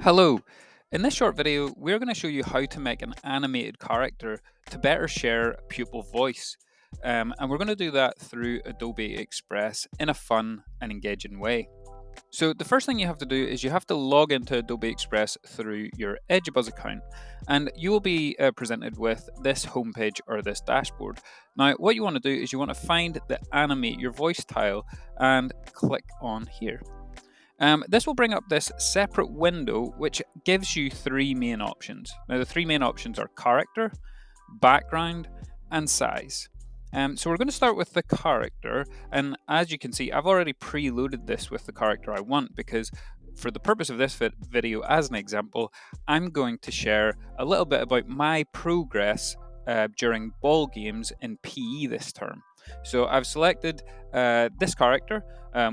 Hello. In this short video, we're going to show you how to make an animated character to better share Pupil voice. And we're going to do that through Adobe Express in a fun and engaging way. So the first thing you have to do is you have to log into Adobe Express through your EduBuzz account, and you will be presented with this homepage or this dashboard. Now, what you want to do is you want to find the animate your voice tile and click on here. This will bring up this separate window which gives you three main options. Now, the three main options are character, background, and size. So we're going to start with the character, and as you can see, I've already preloaded this with the character I want because for the purpose of this video, as an example, I'm going to share a little bit about my progress during ball games in PE this term. So I've selected this character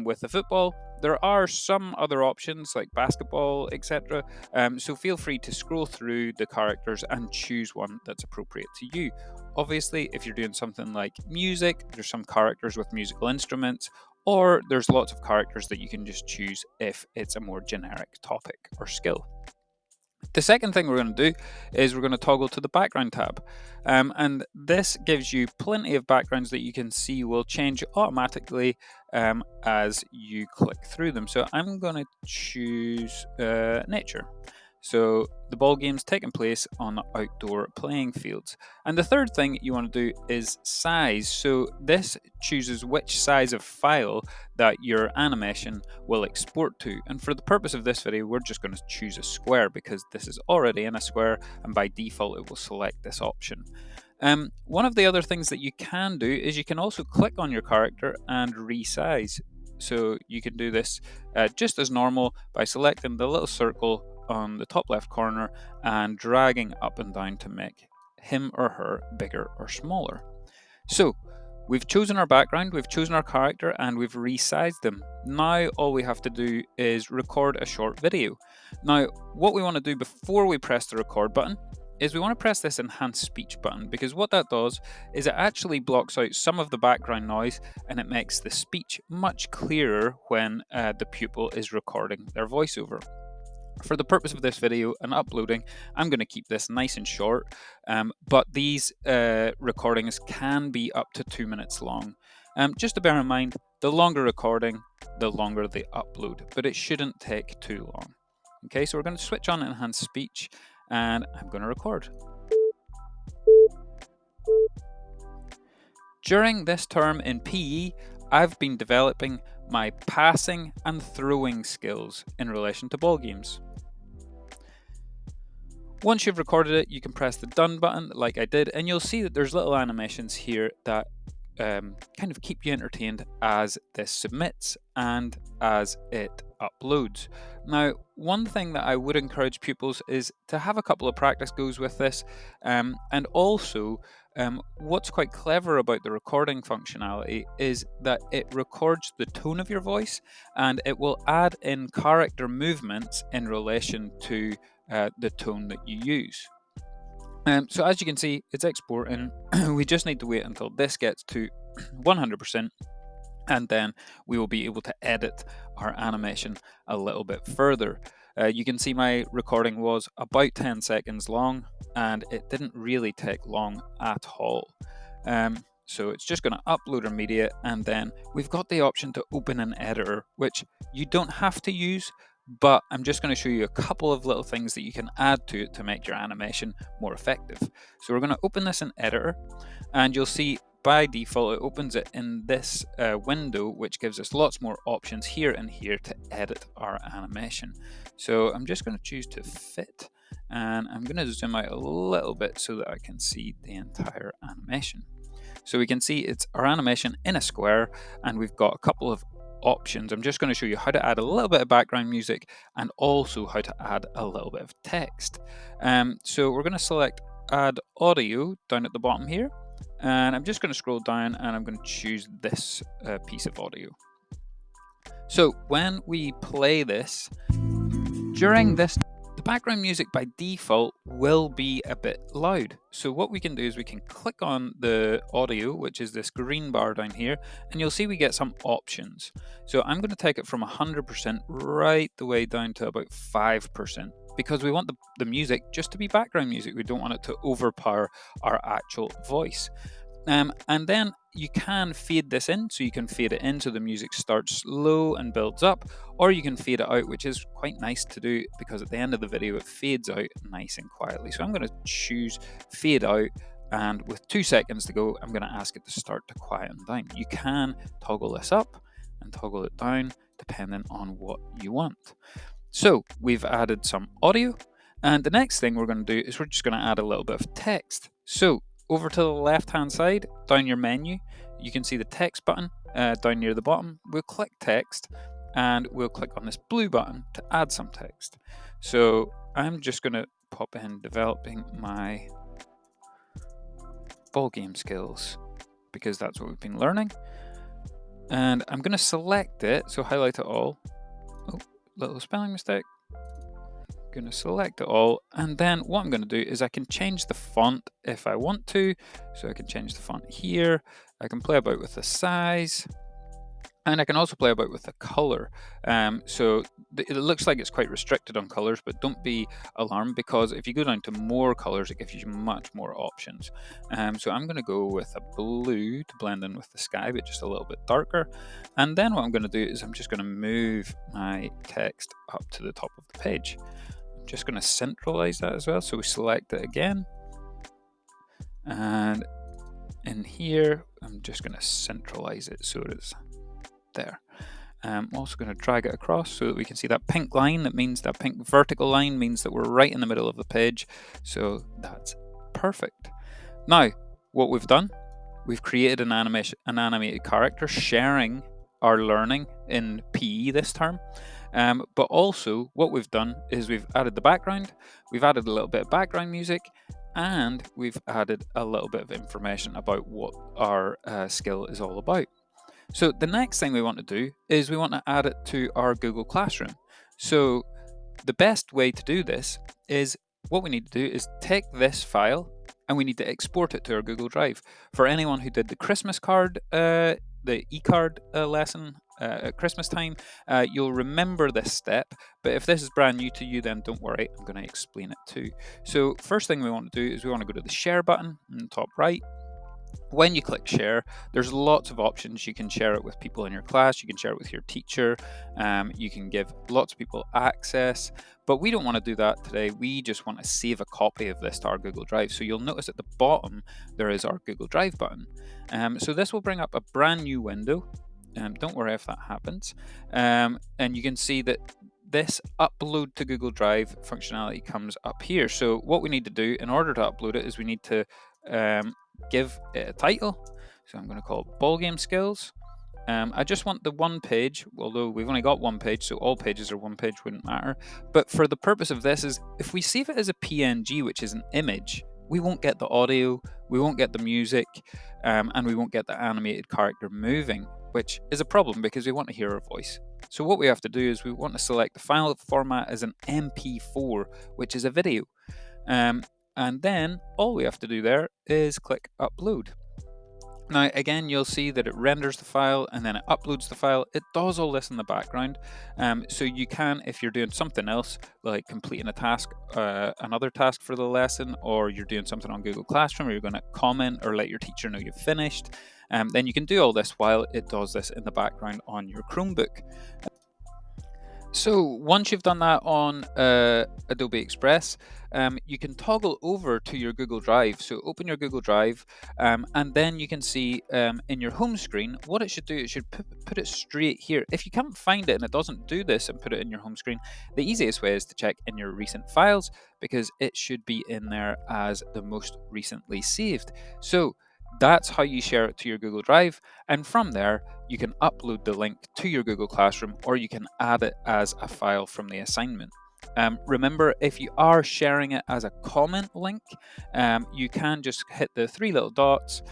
with the football. There are some other options like basketball, etc. So feel free to scroll through the characters and choose one that's appropriate to you. Obviously, if you're doing something like music, there's some characters with musical instruments, or there's lots of characters that you can just choose if it's a more generic topic or skill. The second thing we're going to do is we're going to toggle to the background tab. And this gives you plenty of backgrounds that you can see will change automatically as you click through them. So I'm going to choose nature. So the ball game's taking place on outdoor playing fields. And the third thing you want to do is size. So this chooses which size of file that your animation will export to. And for the purpose of this video, we're just going to choose a square because this is already in a square, and by default it will select this option. One of the other things that you can do is you can also click on your character and resize. So you can do this just as normal by selecting the little circle on the top left corner and dragging up and down to make him or her bigger or smaller. So we've chosen our background, we've chosen our character, and we've resized them. Now all we have to do is record a short video. Now what we want to do before we press the record button is we want to press this enhance speech button, because what that does is it actually blocks out some of the background noise and it makes the speech much clearer when the pupil is recording their voiceover. For the purpose of this video and uploading, I'm going to keep this nice and short, but these recordings can be up to 2 minutes long. Just to bear in mind, the longer recording, the longer the upload, but it shouldn't take too long. Okay, so we're going to switch on enhanced speech and I'm going to record. During this term in PE, I've been developing my passing and throwing skills in relation to ball games. Once you've recorded it, you can press the done button like I did, and you'll see that there's little animations here that kind of keep you entertained as this submits and as it uploads. Now, one thing that I would encourage pupils is to have a couple of practice goes with this, and also what's quite clever about the recording functionality is that it records the tone of your voice and it will add in character movements in relation to the tone that you use. So as you can see, it's exporting. We just need to wait until this gets to 100%, and then we will be able to edit our animation a little bit further. You can see my recording was about 10 seconds long, and it didn't really take long at all. So it's just going to upload our media, and then we've got the option to open an editor, which you don't have to use, but I'm just going to show you a couple of little things that you can add to it to make your animation more effective. So we're going to open this in editor, and you'll see by default it opens it in this window, which gives us lots more options here and here to edit our animation. So I'm just going to choose to fit, and I'm going to zoom out a little bit so that I can see the entire animation. So we can see it's our animation in a square, and we've got a couple of options. I'm just going to show you how to add a little bit of background music and also how to add a little bit of text. So we're going to select add audio down at the bottom here, and I'm just going to scroll down and I'm going to choose this piece of audio. So when we play this, during this, the background music by default will be a bit loud. So what we can do is we can click on the audio, which is this green bar down here, and you'll see we get some options. So I'm going to take it from 100% right the way down to about 5%, because we want the music just to be background music. We don't want it to overpower our actual voice. And then you can fade this in, so you can fade it in so the music starts slow and builds up, or you can fade it out, which is quite nice to do because at the end of the video it fades out nice and quietly. So I'm going to choose fade out, and with 2 seconds to go, I'm going to ask it to start to quieten down. You can toggle this up and toggle it down depending on what you want. So we've added some audio, and the next thing we're going to do is we're just going to add a little bit of text. So over to the left hand side, down your menu, you can see the text button down near the bottom. We'll click text and we'll click on this blue button to add some text. So I'm just going to pop in developing my ball game skills, because that's what we've been learning. And I'm going to select it, so highlight it all. Oh, little spelling mistake. Going to select it all, and then what I'm going to do is I can change the font if I want to. So I can change the font here. I can play about with the size, and I can also play about with the color. So it looks like it's quite restricted on colors, but don't be alarmed, because if you go down to more colors, it gives you much more options. So I'm going to go with a blue to blend in with the sky, but just a little bit darker. And then what I'm going to do is I'm just going to move my text up to the top of the page. Just going to centralize that as well, so we select it again, and in here I'm just going to centralize it so it's there. I'm also going to drag it across so that we can see that pink line. That means that pink vertical line means that we're right in the middle of the page, so that's perfect. Now what we've done, we've created an animated character sharing our learning in PE this term. But also what we've done is we've added the background, we've added a little bit of background music, and we've added a little bit of information about what our skill is all about. So the next thing we want to do is we want to add it to our Google Classroom. So the best way to do this is, what we need to do is take this file and we need to export it to our Google Drive. For anyone who did the Christmas card, the e-card lesson at Christmas time, you'll remember this step, but if this is brand new to you, then don't worry, I'm going to explain it too. So first thing we want to do is we want to go to the share button in the top right. When you click share, there's lots of options. You can share it with people in your class, you can share it with your teacher, you can give lots of people access, but we don't want to do that today. We just want to save a copy of this to our Google Drive. So you'll notice at the bottom there is our Google Drive button. So this will bring up a brand new window. Don't worry if that happens. And you can see that this upload to Google Drive functionality comes up here. So what we need to do in order to upload it is we need to give it a title. So I'm going to call it Ball Game Skills. I just want the one page, although we've only got one page, so all pages are one page, wouldn't matter. But for the purpose of this is, if we save it as a PNG, which is an image, we won't get the audio, we won't get the music, and we won't get the animated character moving, which is a problem because we want to hear our voice. So what we have to do is we want to select the file format as an MP4, which is a video. And then all we have to do there is click upload. Now again, you'll see that it renders the file and then it uploads the file. It does all this in the background. So you can, if you're doing something else, like completing a task, another task for the lesson, or you're doing something on Google Classroom, or you're going to comment or let your teacher know you've finished, then you can do all this while it does this in the background on your Chromebook. So once you've done that on Adobe Express, you can toggle over to your Google Drive. So open your Google Drive, and then you can see in your home screen what it should do. It should put it straight here. If you can't find it and it doesn't do this and put it in your home screen, the easiest way is to check in your recent files, because it should be in there as the most recently saved. So that's how you share it to your Google Drive, and from there you can upload the link to your Google Classroom, or you can add it as a file from the assignment. Remember, if you are sharing it as a comment link, you can just hit the 3 little dots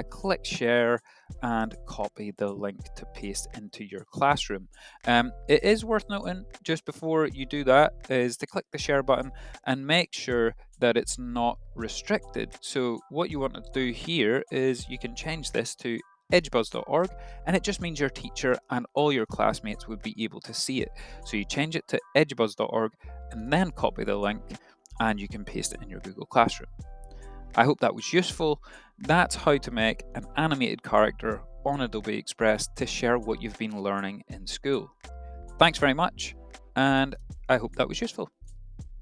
click share and copy the link to paste into your classroom. It is worth noting just before you do that is to click the share button and make sure that it's not restricted. So what you want to do here is you can change this to edgebuzz.org, and it just means your teacher and all your classmates would be able to see it. So you change it to edgebuzz.org and then copy the link, and you can paste it in your Google Classroom. I hope that was useful. That's how to make an animated character on Adobe Express to share what you've been learning in school. Thanks very much, and I hope that was useful.